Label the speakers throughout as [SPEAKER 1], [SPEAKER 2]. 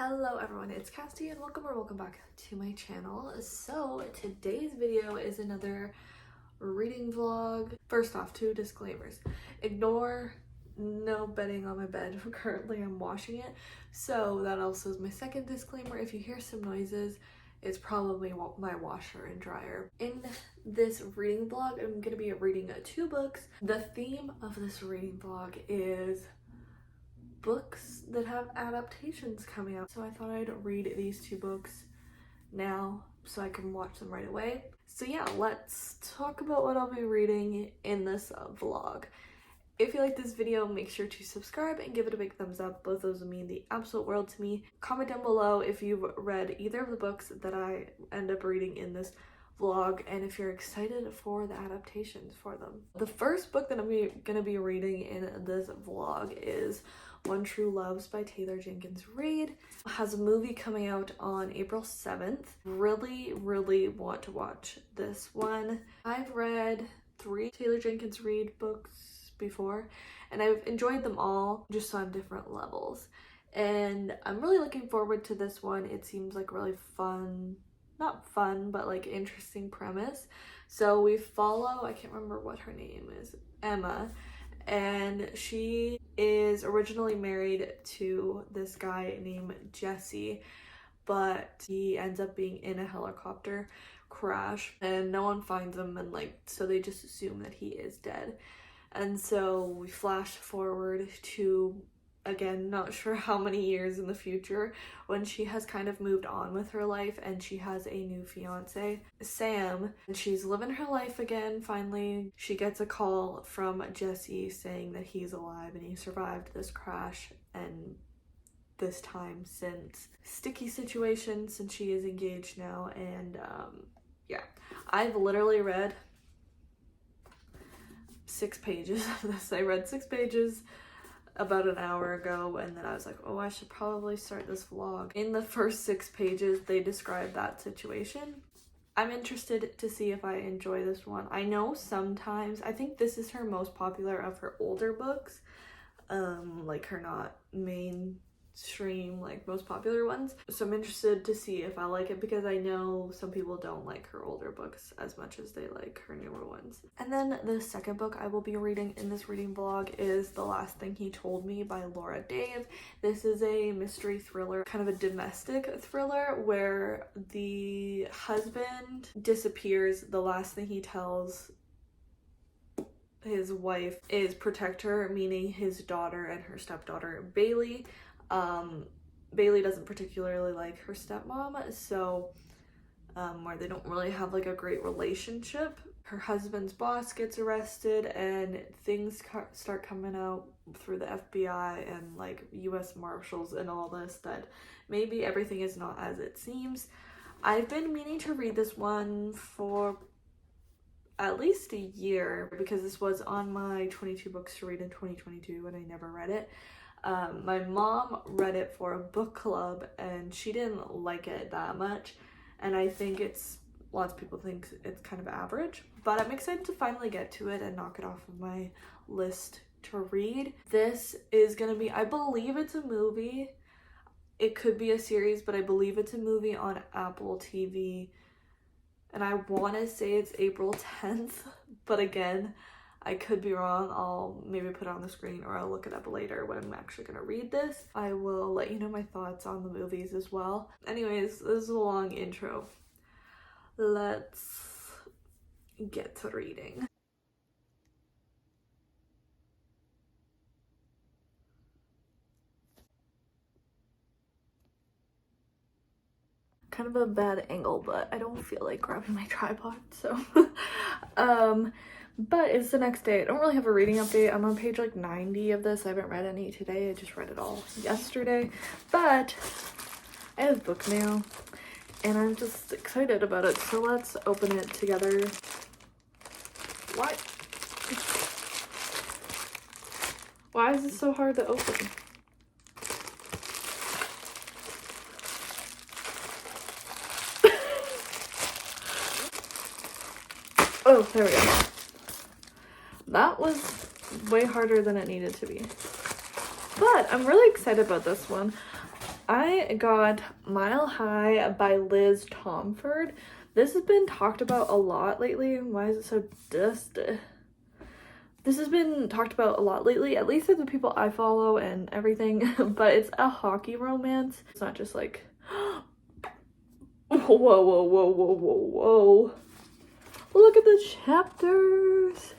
[SPEAKER 1] Hello everyone, it's Cassie and welcome back to my channel. So today's video is another reading vlog. First off, 2 disclaimers. Ignore no bedding on my bed. Currently I'm washing it. So that also is my second disclaimer. If you hear some noises, it's probably my washer and dryer. In this reading vlog, I'm going to be reading 2 books. The theme of this reading vlog is books that have adaptations coming out. So I thought I'd read these 2 books now so I can watch them right away. So yeah, let's talk about what I'll be reading in this vlog. If you like this video, make sure to subscribe and give it a big thumbs up. Both those will mean the absolute world to me. Comment down below if you've read either of the books that I end up reading in this vlog and if you're excited for the adaptations for them. The first book that I'm gonna be reading in this vlog is One True Loves by Taylor Jenkins Reid. It has a movie coming out on April 7th. Really want to watch this one. I've read 3 Taylor Jenkins Reid books before and I've enjoyed them all, just on different levels. And I'm really looking forward to this one. It seems like really fun, not fun, but like interesting premise. So we follow, I can't remember what her name is, Emma, and she is originally married to this guy named Jesse, but he ends up being in a helicopter crash and no one finds him, and so they just assume that he is dead. And so we flash forward to, again, not sure how many years in the future, when she has kind of moved on with her life and she has a new fiance, Sam, and she's living her life again. Finally, she gets a call from Jesse saying that he's alive and he survived this crash, and this time since sticky situation since she is engaged now. And yeah, I've literally read 6 pages of this. I read 6 pages about an hour ago, and then I was like, oh, I should probably start this vlog. In the first 6 pages, they describe that situation. I'm interested to see if I enjoy this one. I know sometimes, I think this is her most popular of her older books, like her not mainstream, like most popular ones. So I'm interested to see if I like it, because I know some people don't like her older books as much as they like her newer ones. And then the second book I will be reading in this reading vlog is The Last Thing He Told Me by Laura Dave. This is a mystery thriller, kind of a domestic thriller, where the husband disappears. The last thing he tells his wife is protect her, meaning his daughter and her stepdaughter Bailey. Bailey doesn't particularly like her stepmom, so where they don't really have like a great relationship. Her husband's boss gets arrested and things start coming out through the FBI and like US Marshals and all this that maybe everything is not as it seems. I've been meaning to read this one for at least a year, because this was on my 22 books to read in 2022 and I never read it. My mom read it for a book club and she didn't like it that much, and I think lots of people think it's kind of average, but I'm excited to finally get to it and knock it off of my list to read. This is gonna be, I believe it's a movie. It could be a series, but I believe it's a movie on Apple TV, and I want to say it's April 10th, but again, I could be wrong. I'll maybe put it on the screen or I'll look it up later when I'm actually gonna read this. I will let you know my thoughts on the movies as well. Anyways, this is a long intro. Let's get to reading. Kind of a bad angle, but I don't feel like grabbing my tripod, so but it's the next day. I don't really have a reading update. I'm on page like 90 of this. I haven't read any today. I just read it all yesterday, but I have book mail and I'm just excited about it. So let's open it together. Why is it so hard to open? Oh, there we go. That was way harder than it needed to be. But I'm really excited about this one. I got Mile High by Liz Tomford. This has been talked about a lot lately. Why is it so dusty? This has been talked about a lot lately, at least of the people I follow and everything, but it's a hockey romance. It's not just like, whoa, whoa, whoa, whoa, whoa, whoa. Look at the chapters.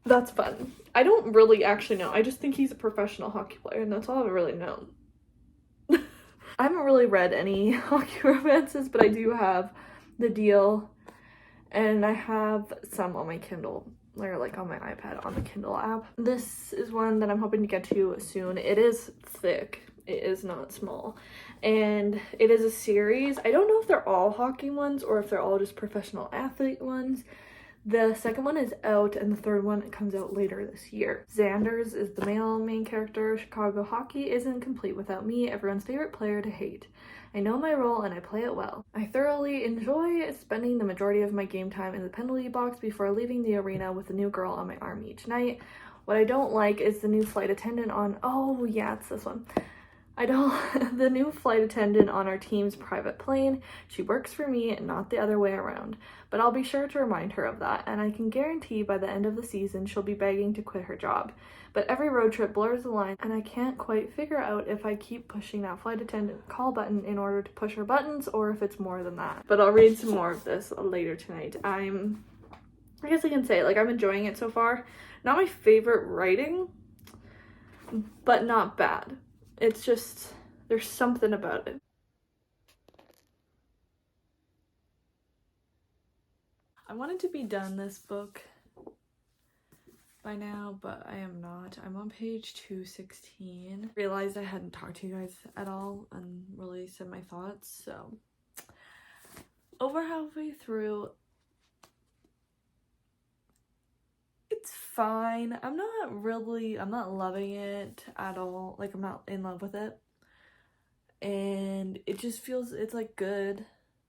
[SPEAKER 1] That's fun. I don't really actually know. I just think he's a professional hockey player, and that's all I've really known. I haven't really read any hockey romances, but I do have The Deal, and I have some on my Kindle, or like on my iPad on the Kindle app. This is one that I'm hoping to get to soon. It is thick. It is not small. And it is a series. I don't know if they're all hockey ones or if they're all just professional athlete ones. The second one is out, and the third one comes out later this year. Xander's is the male main character. Chicago hockey isn't complete without me, everyone's favorite player to hate. I know my role and I play it well. I thoroughly enjoy spending the majority of my game time in the penalty box before leaving the arena with a new girl on my arm each night. What I don't like is the new flight attendant on, oh yeah, it's this one. The new flight attendant on our team's private plane. She works for me, not the other way around. But I'll be sure to remind her of that, and I can guarantee by the end of the season she'll be begging to quit her job. But every road trip blurs the line, and I can't quite figure out if I keep pushing that flight attendant call button in order to push her buttons, or if it's more than that. But I'll read some more of this later tonight. I guess I can say, like, I'm enjoying it so far. Not my favorite writing, but not bad. It's just, there's something about it. I wanted to be done this book by now, but I am not. I'm on page 216. Realized I hadn't talked to you guys at all and really said my thoughts, so over halfway through. It's fine. I'm not loving it at all. Like, I'm not in love with it. And it just feels, it's like good,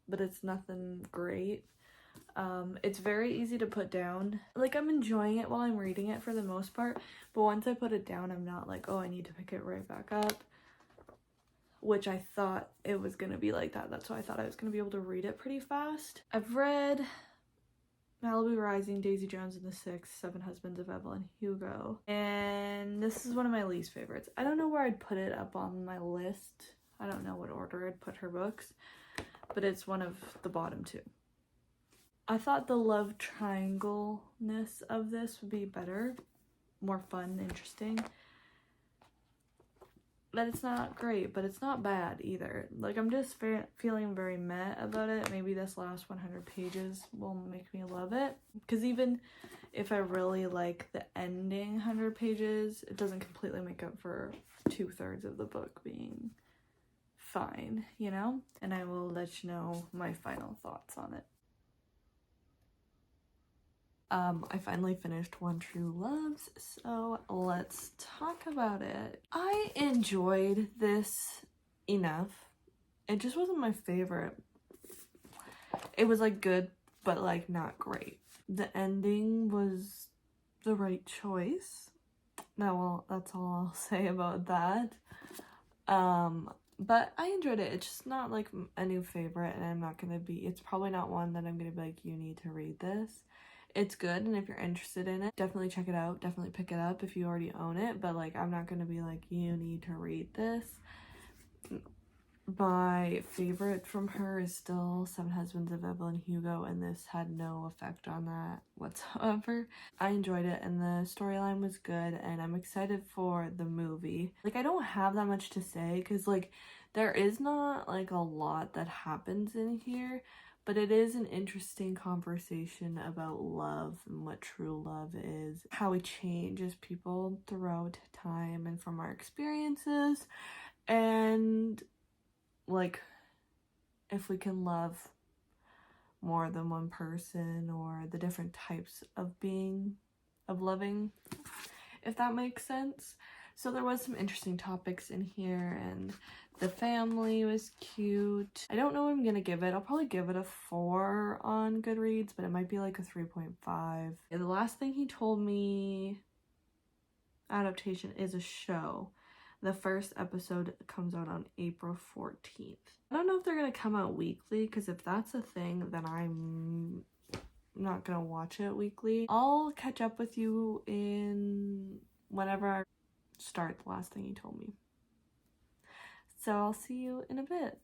[SPEAKER 1] but it's nothing great. It's very easy to put down. Like, I'm enjoying it while I'm reading it for the most part, but once I put it down, I'm not like, oh, I need to pick it right back up, which I thought it was gonna be like that. That's why I thought I was gonna be able to read it pretty fast. I've read Malibu Rising, Daisy Jones and the Six, Seven Husbands of Evelyn Hugo, and this is one of my least favorites. I don't know where I'd put it up on my list. I don't know what order I'd put her books, but it's one of the bottom two. I thought the love triangle-ness of this would be better, more fun, interesting. But it's not great, but it's not bad either. Like, I'm just feeling very meh about it. Maybe this last 100 pages will make me love it. Because even if I really like the ending 100 pages, it doesn't completely make up for 2/3 of the book being fine, you know? And I will let you know my final thoughts on it. I finally finished One True Loves, so let's talk about it. I enjoyed this enough. It just wasn't my favorite. It was like good, but like not great. The ending was the right choice. Now, well, that's all I'll say about that. But I enjoyed it. It's just not like a new favorite, and it's probably not one that I'm gonna be like, you need to read this. It's good, and if you're interested in it, definitely check it out. Definitely pick it up if you already own it, but like, I'm not gonna be like, you need to read this. My favorite from her is still Seven Husbands of Evelyn Hugo, and this had no effect on that whatsoever. I enjoyed it, and the storyline was good, and I'm excited for the movie. Like, I don't have that much to say, because like, there is not like a lot that happens in here, but it is an interesting conversation about love and what true love is, how we change as people throughout time and from our experiences, and like, if we can love more than one person, or the different types of loving, if that makes sense. So there was some interesting topics in here, and the family was cute. I don't know what I'm gonna give it. I'll probably give it a 4 on Goodreads, but it might be like a 3.5. The last thing he told me adaptation is a show. The first episode comes out on April 14th. I don't know if they're gonna come out weekly, because if that's a thing, then I'm not gonna watch it weekly. I'll catch up with you in whenever I start The Last Thing He Told Me. So I'll see you in a bit.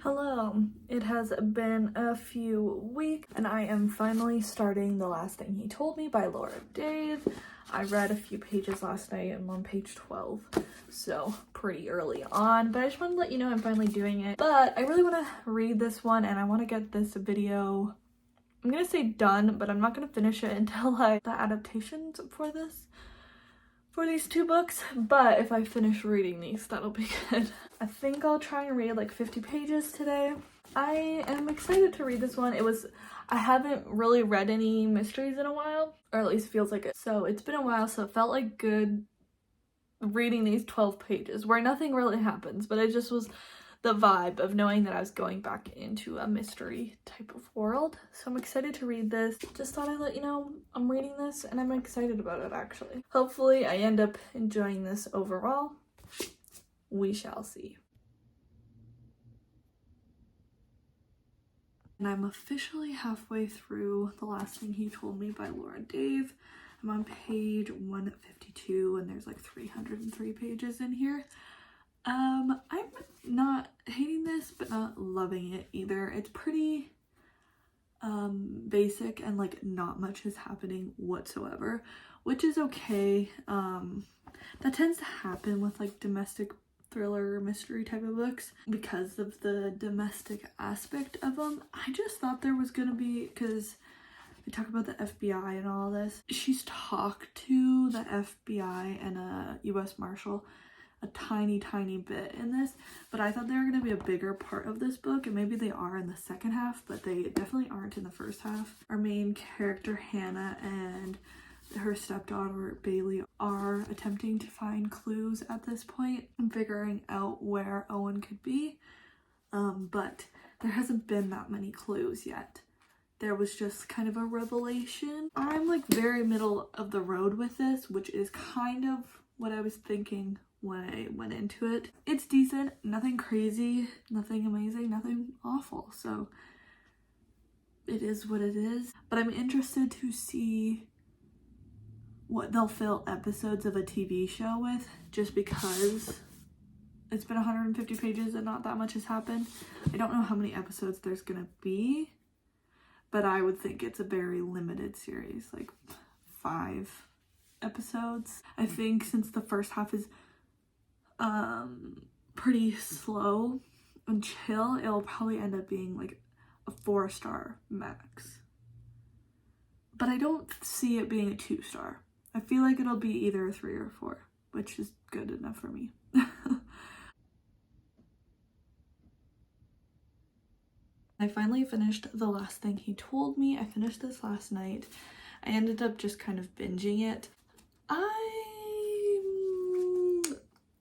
[SPEAKER 1] Hello, it has been a few weeks and I am finally starting The Last Thing He Told Me by Laura Dave. I read a few pages last night. I'm on page 12, so pretty early on, but I just wanted to let you know I'm finally doing it. But I really want to read this one and I want to get this video, I'm gonna say done, but I'm not gonna finish it until the adaptations for these two books, but if I finish reading these, that'll be good. I think I'll try and read like 50 pages today. I am excited to read this one. I haven't really read any mysteries in a while, or at least feels like it. So it's been a while, so it felt like good reading these 12 pages where nothing really happens, but it just was the vibe of knowing that I was going back into a mystery type of world. So I'm excited to read this. Just thought I'd let you know I'm reading this and I'm excited about it actually. Hopefully I end up enjoying this overall. We shall see. And I'm officially halfway through The Last Thing He Told Me by Laura Dave. I'm on page 152 and there's like 303 pages in here. I'm not hating this, but not loving it either. It's pretty basic and like not much is happening whatsoever, which is okay. That tends to happen with like domestic thriller mystery type of books because of the domestic aspect of them. I just thought there was gonna be, because we talk about the FBI and all this, she's talked to the FBI and a US Marshal a tiny bit in this, but I thought they were going to be a bigger part of this book, and maybe they are in the second half, but they definitely aren't in the first half. Our main character Hannah and her stepdaughter Bailey are attempting to find clues at this point and figuring out where Owen could be, but there hasn't been that many clues yet. There was just kind of a revelation. I'm like very middle of the road with this, which is kind of what I was thinking when I went into it. It's decent, nothing crazy, nothing amazing, nothing awful, so it is what it is. But I'm interested to see what they'll fill episodes of a TV show with, just because it's been 150 pages and not that much has happened. I don't know how many episodes there's gonna be, but I would think it's a very limited series, like 5 episodes. I think since the first half is pretty slow and chill, it'll probably end up being like a 4-star max. But I don't see it being a 2-star. I feel like it'll be either a 3 or 4, which is good enough for me. I finally finished The Last Thing He Told Me. I finished this last night. I ended up just kind of binging it.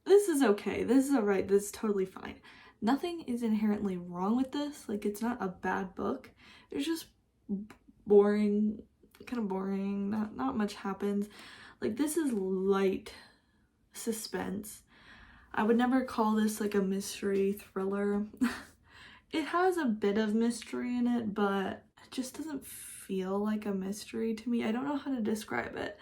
[SPEAKER 1] This is okay. This is alright. This is totally fine. Nothing is inherently wrong with this. Like, it's not a bad book. It's just boring, kind of boring. Not much happens. Like, this is light suspense. I would never call this like a mystery thriller. It has a bit of mystery in it, but it just doesn't feel like a mystery to me. I don't know how to describe it.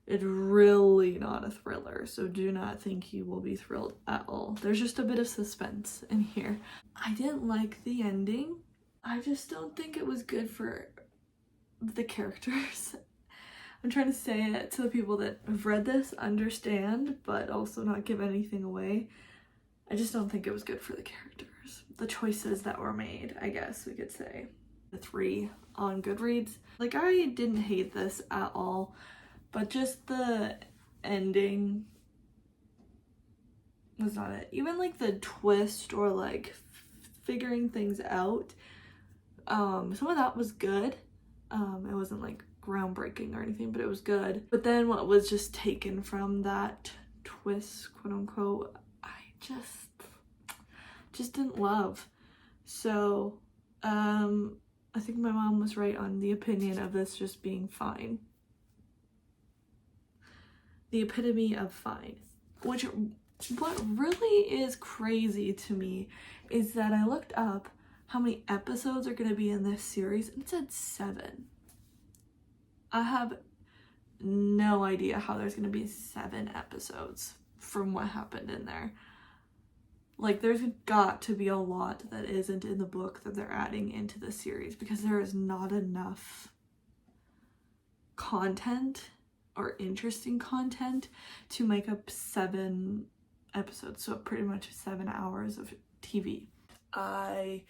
[SPEAKER 1] It's really not a thriller, so do not think you will be thrilled at all. There's just a bit of suspense in here. I didn't like the ending. I just don't think it was good for the characters. I'm trying to say it to the people that have read this, understand, but also not give anything away. I just don't think it was good for the characters. The choices that were made, I guess we could say. The 3 on Goodreads. Like, I didn't hate this at all. But just the ending was not it. Even like the twist or like figuring things out, some of that was good. It wasn't like groundbreaking or anything, but it was good. But then what was just taken from that twists, quote unquote, I just didn't love. So I think my mom was right on the opinion of this just being fine. The epitome of fine. Which, what really is crazy to me is that I looked up how many episodes are going to be in this series, and it said 7. I have no idea how there's going to be 7 episodes from what happened in there. Like, there's got to be a lot that isn't in the book that they're adding into the series, because there is not enough content or interesting content to make up 7 episodes, so pretty much 7 hours of TV. I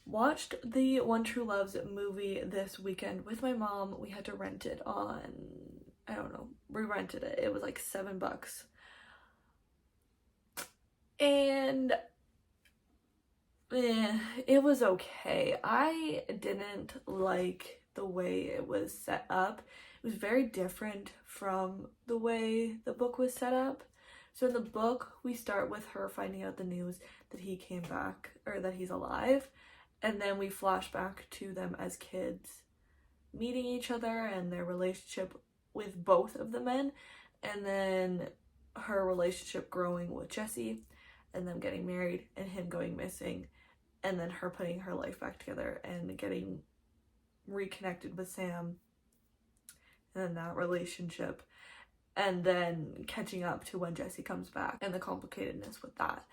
[SPEAKER 1] watched the One True Loves movie this weekend with my mom. We had to rent it on, I don't know, we rented it. It was like $7. And it was okay. I didn't like the way it was set up. It was very different from the way the book was set up. So in the book, we start with her finding out the news that he came back, or that he's alive, and then we flash back to them as kids meeting each other and their relationship with both of the men, and then her relationship growing with Jesse, and them getting married, and him going missing, and then her putting her life back together and getting reconnected with Sam, and then that relationship, and then catching up to when Jesse comes back and the complicatedness with that.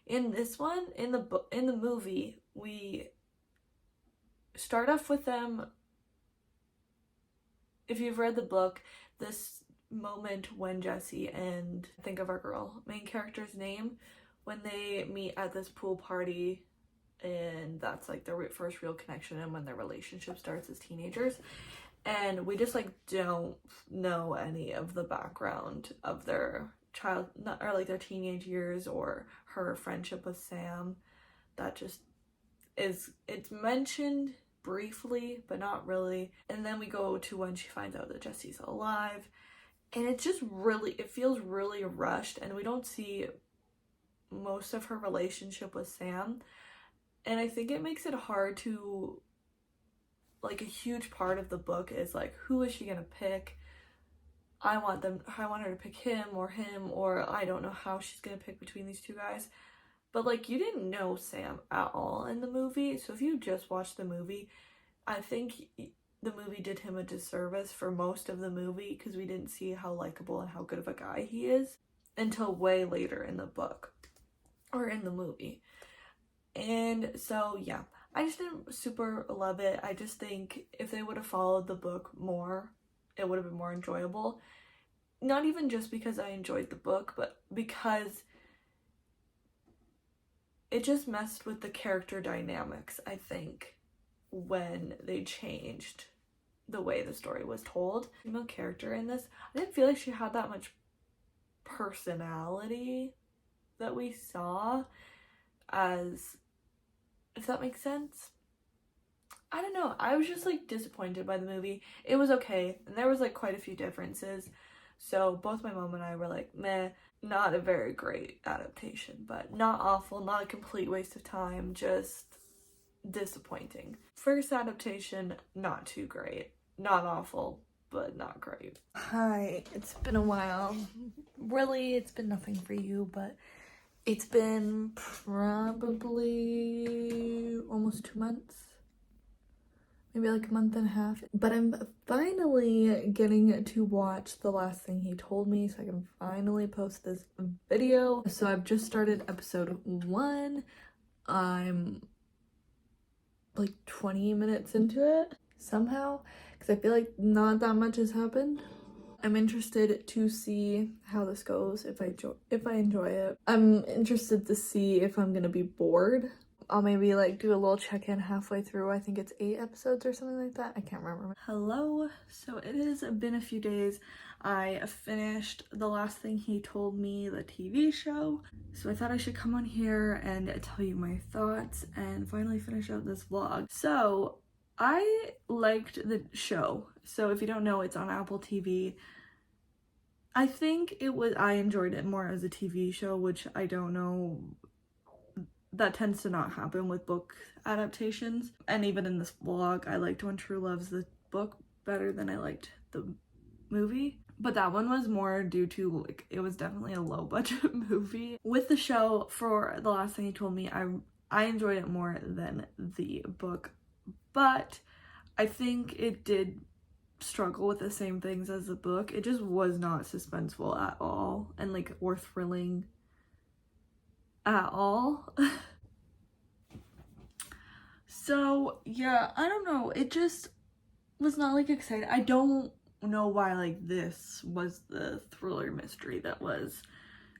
[SPEAKER 1] In this one, in the movie, we start off with them. If you've read the book, this moment when Jesse and, think of our girl, main character's name, when they meet at this pool party, and that's like their first real connection and when their relationship starts as teenagers. And we just like don't know any of the background of their or like their teenage years or her friendship with Sam. That just is, it's mentioned briefly but not really. And then we go to when she finds out that Jesse's alive, and it just really, it feels really rushed, and we don't see most of her relationship with Sam. And I think it makes it hard to, like, a huge part of the book is like, who is she gonna pick? I want her to pick him, or I don't know how she's gonna pick between these two guys. But like, you didn't know Sam at all in the movie, so if you just watched the movie, I think the movie did him a disservice for most of the movie, because we didn't see how likable and how good of a guy he is until way later in the book or in the movie. And so yeah, I just didn't super love it. I just think if they would have followed the book more, it would have been more enjoyable. Not even just because I enjoyed the book, but because it just messed with the character dynamics, I think, when they changed the way the story was told. The female character in this, I didn't feel like she had that much personality that we saw, as, if that makes sense. I don't know, I was just like disappointed by the movie. It was okay, and there was like quite a few differences, so both my mom and I were like, meh. Not a very great adaptation, but not awful, not a complete waste of time, just disappointing. First adaptation, not too great. Not awful, but not great. Hi, it's been a while. Really, it's been nothing for you, but it's been probably almost 2 months. Maybe like a month and a half. But I'm finally getting to watch The Last Thing He Told Me, so I can finally post this video. So I've just started episode 1. I'm like 20 minutes into it somehow, because I feel like not that much has happened. I'm interested to see how this goes, if I enjoy it. I'm interested to see if I'm gonna be bored. I'll maybe like do a little check-in halfway through. I think it's 8 episodes or something like that. I can't remember. Hello. So it has been a few days. I finished The Last Thing He Told Me, the TV show. So I thought I should come on here and tell you my thoughts and finally finish out this vlog. So I liked the show. So if you don't know, it's on Apple TV. I think I enjoyed it more as a TV show, which I don't know, that tends to not happen with book adaptations. And even in this vlog, I liked When True Love's the book better than I liked the movie. But that one was more due to, like, it was definitely a low budget movie. With the show, for The Last Thing You Told Me, I enjoyed it more than the book, but I think it did struggle with the same things as the book. It just was not suspenseful at all, and like, or thrilling at all. So yeah, I don't know, it just was not like exciting. I don't know why like this was the thriller mystery that was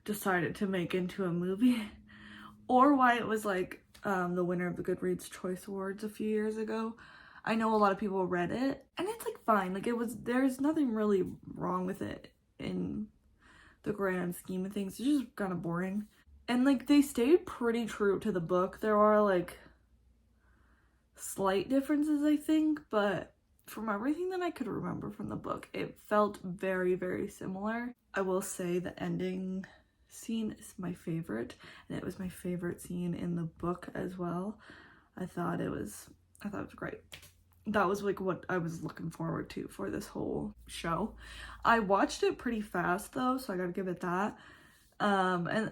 [SPEAKER 1] decided to make into a movie, or why it was like the winner of the Goodreads Choice Awards a few years ago. I know a lot of people read it, and it's like fine, like there's nothing really wrong with it in the grand scheme of things. It's just kind of boring, and like they stayed pretty true to the book. There are like slight differences, I think, but from everything that I could remember from the book, it felt very, very similar. I will say the ending scene is my favorite, and it was my favorite scene in the book as well. I thought it was great. That was like what I was looking forward to for this whole show. I watched it pretty fast though, so I gotta give it that. And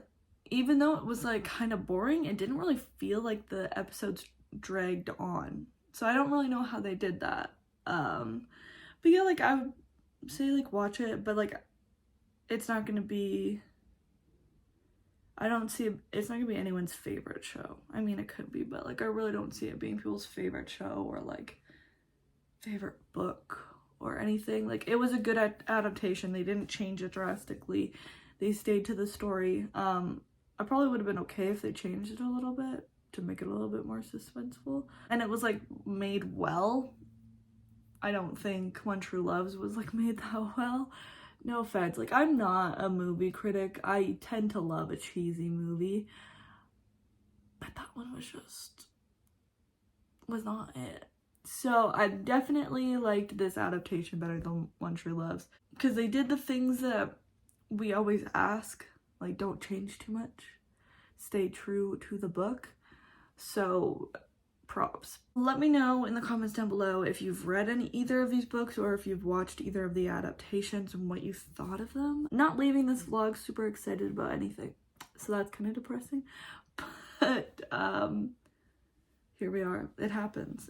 [SPEAKER 1] even though it was like kind of boring, it didn't really feel like the episodes dragged on. So I don't really know how they did that. But yeah, like I would say like watch it, but like it's not gonna be, it's not gonna be anyone's favorite show. I mean, it could be, but like I really don't see it being people's favorite show or like favorite book or anything. Like, it was a good adaptation. They didn't change it drastically. They stayed to the story. I probably would have been okay if they changed it a little bit to make it a little bit more suspenseful. And it was like made well. I don't think When True Loves was like made that well. No offense, like I'm not a movie critic. I tend to love a cheesy movie, but that one was not it. So I definitely liked this adaptation better than When True Loves, because they did the things that we always ask, like don't change too much, stay true to the book. So props. Let me know in the comments down below if you've read either of these books or if you've watched either of the adaptations and what you thought of them. Not leaving this vlog super excited about anything, so that's kind of depressing, but here we are. It happens.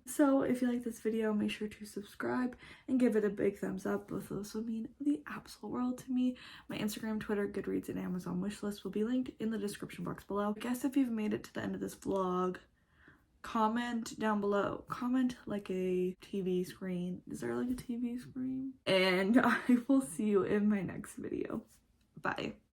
[SPEAKER 1] So if you like this video, make sure to subscribe and give it a big thumbs up. Both of those will mean the absolute world to me. My Instagram, Twitter, Goodreads, and Amazon wishlist will be linked in the description box below. I guess if you've made it to the end of this vlog, comment down below. Comment like a TV screen. Is there like a TV screen? And I will see you in my next video. Bye.